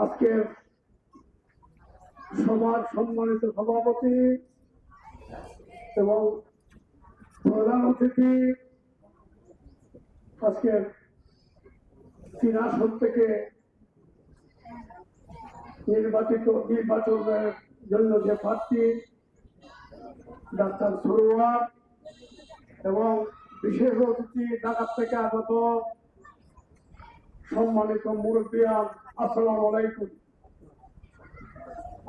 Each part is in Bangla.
আজকে সবার সম্মানিত সভাপতি এবং প্রধান অতিথি আজকের 3 আসন থেকে নির্বাচনের জন্য যে প্রার্থী ডাক্তার সরোয়ার এবং বিশেষ অতিথি ঢাকা থেকে আগত সম্মানিত মুরব্বিয়ান, আসসালামু আলাইকুম।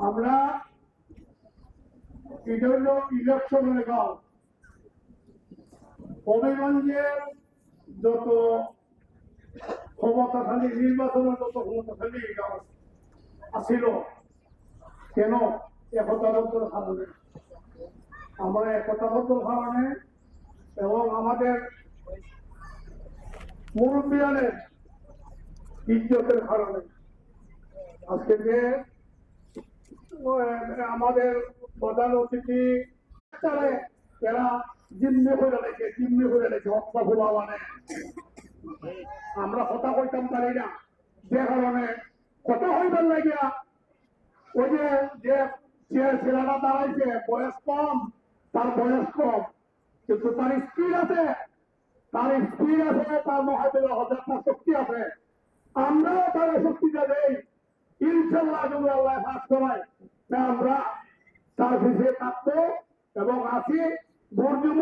আমরা এটা হল ইলেকশনের গাঁও। হবিগঞ্জের যত ক্ষমতাশালী নির্বাচনের যত ক্ষমতাশালী গাঁও আছিল, কেন একতাবদ্ধর কারণে, আমরা একতাবদ্ধর কারণে এবং আমাদের মুরব্বিয়ানের ইজ্জতের কারণে আজকে যে আমাদের প্রধান অতিথি এরা জিম্মি করে রেখে হত্যা ভোলা মানে আমরা কথা কইতাম পারি না, যে কারণে কথা হইবার লাগিয়া ওই যে ছেলেরা দাঁড়াইছে বয়স কম, তার বয়স কম কিন্তু তার স্পিড আছে, তার মহাবীর হাজারটা শক্তি আছে। আমরাও তার শক্তিটা দেই, ইনশাল্লাহ যদি আল্লাহ পাস করায় আমরা তার পিছিয়ে থাকবো এবং আছি, ভোট দিব,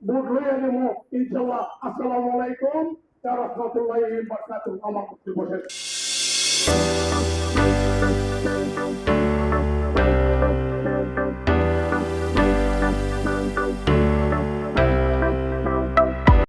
ভোট লইয়া দিব ইনশাল্লাহ। আসসালামু আলাইকুম ওয়া রাহমাতুল্লাহি ওয়া বারাকাতুহু। আমার বক্তব্য শেষ।